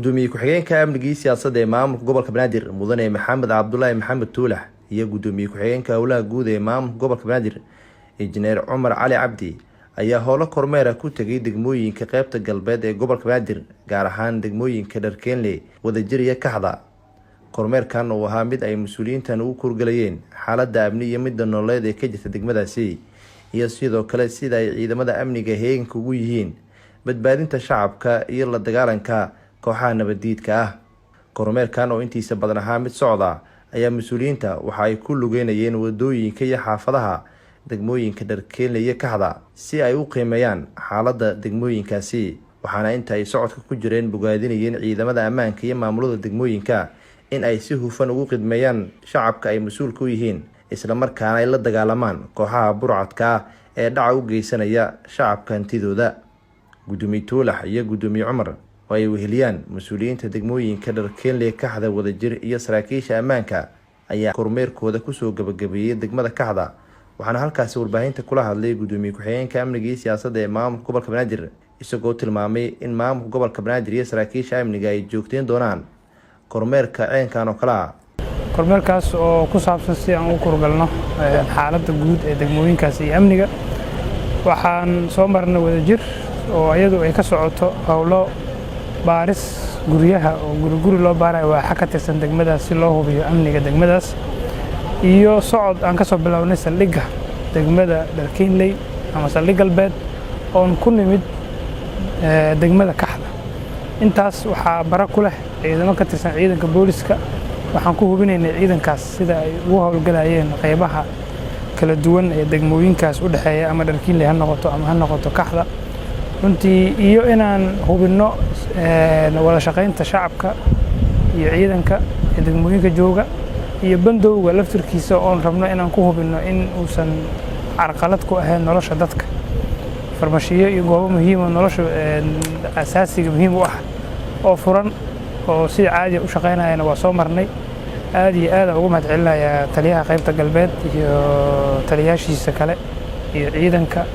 gudoomiye ku-xigeenka amniga siyaasadda ee maamulka gobolka Banaadir mudane Maxamed Cabdullaahi Maxamed Tuulax iyo gudoomiye ku-xigeenka howlaha guud ee maamulka gobolka Banaadir Injineer Cumar Cali Cabdi ayaa howlo kormeer ku tagay degmooyinka qaybta galbeed ee gobolka Banaadir gaar ahaan degmooyinka Dharkeenle Wadajir iyo Kaxda. kormeerkan oo ahaa mid ay mas'uuliyiintan ugu kurgalayeen xaaladda amni iyo midda nololeed ee ka jirta degmadaasi iyo sidoo kale sida ay ciidamada amniga heeganka ugu yihiin badbaadinta shacabka iyo la dagaalanka kooxaha nabadiidka ah. kormeerkan oo intiisa badan ahaa mid socda ayaa mas'uuliyiinta waxa ay ku lugeynayeen wadooyinka iyo xaafadaha degmooyinka Dharkeenle iyo Kaxda si ay u qiimeeyaan xaaladda degmooyinkaasi, waxaana inta ay socodka ku jireen bogaadinayeen ciidamada ammaanka iyo maamulada degmooyinka in ay si hufan ugu khidmeeyaan shacabka ay mas'uulka u yihiin isla markaana ay la dagaalamaan kooxaha burcadka ah ee dhaca u geysanaya shacabka hantidooda. gudoomiye Tuulax iyo gudoomiye Cumar oo ay weheliyaan mas'uuliyiinta degmooyinka Dharkeenle, Kaxda, Wadajir iyo saraakiisha ammaanka ayaa kormeerkooda kusoo gabagabeeyay degmada Kaxda, waxaana halkaasi warbaahinta kula hadlay gudoomiye ku-xigeenka amniga siyaasadda ee maamulka gobolka Banaadir isagoo tilmaamay in maamulka gobolka Banaadir iyo saraakiisha amniga ay joogteen doonaan kormeerka ceenkan oo kala kormeerkaas oo ku saabsan si aan u kurgalno xaaladda guud ee degmooyinkaas iyo amniga. waxaan soo marnay Wadajir oo iyadu ay ka socoto howlo baaris guryaha oo guri loo baarayo waxa ka tirsan degmadaas si loo hubiyo amniga degmadaas, iyo socod aan ka soo bilownay saldhigga degmada Dharkeenle ama saldhig galbeed oo ku nimid degmada Kaxda. intaas waxaa bara ku leh ciidamo ka tirsan ciidanka booliska. waxaan ku hubinaynay ciidankaas sida ay ugu howlgalayeen qaybaha kala duwan ee degmooyinkaas u dhaxeeya ama Dharkeenle ha noqoto ama ha noqoto Kaxda, runtii iyo inaan hubino wada shaqaynta shacabka iyo ciidanka ee degmooyinka jooga iyo bandowga laftirkiisa oo rabno inaan ku hubino in uusan carqalad ku ahayn nolosha dadka. farmashiyo iyo goobo muhiim ah nolosha asaasiga muhiim u ah oo furan oo si caadi u shaqeynayana waa soo marnay. aad iyo aad ugu mahadcelinayaa taliyaha qaybta galbeed iyo taliyaashiisa kale iyo ciidanka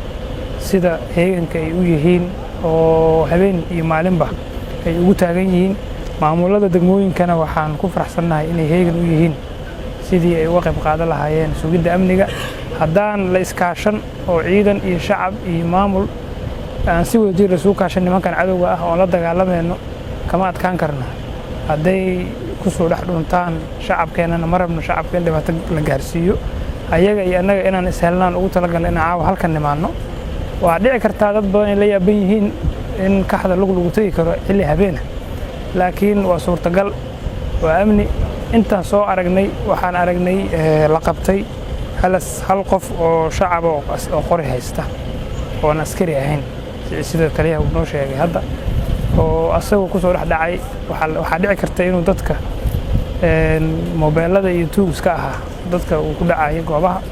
sida heeganka ay u yihiin oo habeen iyo maalinba ay ugu taagan yihiin. maamulada degmooyinkana waxaan ku faraxsanahay inay heegan u yihiin sidii ay uga qayb qaadan lahaayeen sugidda amniga. haddaan la iskaashan oo ciidan iyo shacab iyo maamul aan si wadajir isugu kaashan nimankan cadowga ah oo la dagaalamayno kama adkaan karna. hadday ku soo dhex dhuntaan shacabkeenana ma rabno shacabkeen dhibaato la gaarsiiyo. ayaga iyo annaga inaan ishelnaan ugu talagalno inaan caawa halkan nimaano. waa dhici kartaa dad badan ay la yaaban yihiin in Kaxda lagu tagi karo xilli habeena, laakiin waa suurtagal, waa amni. intaan soo aragnay waxaan aragnay la qabtay hal qof oo shacab oo qori haysta oo aan askari ahayn sida taliyaha uu noo sheegay hadda, oo asagoo ku soo dhex dhacay. waxaa dhici karta inuu dadka mobeelada iyo tuugska ahaa dadka uu ku dhacayo goobaha,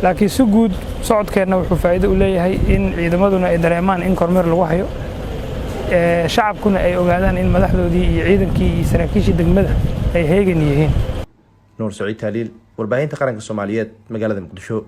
laakiin si guud socodkeenna wuxuu faa'iido u leeyahay in ciidamaduna ay dareemaan in kormeer lagu hayo, shacabkuna ay ogaadaan in madaxdoodii iyo ciidankii iyo saraakiishii degmada ay heegan yihiin. Nuur Saciid Taaliil, warbaahinta qaranka Soomaaliyeed, magaalada Muqdisho.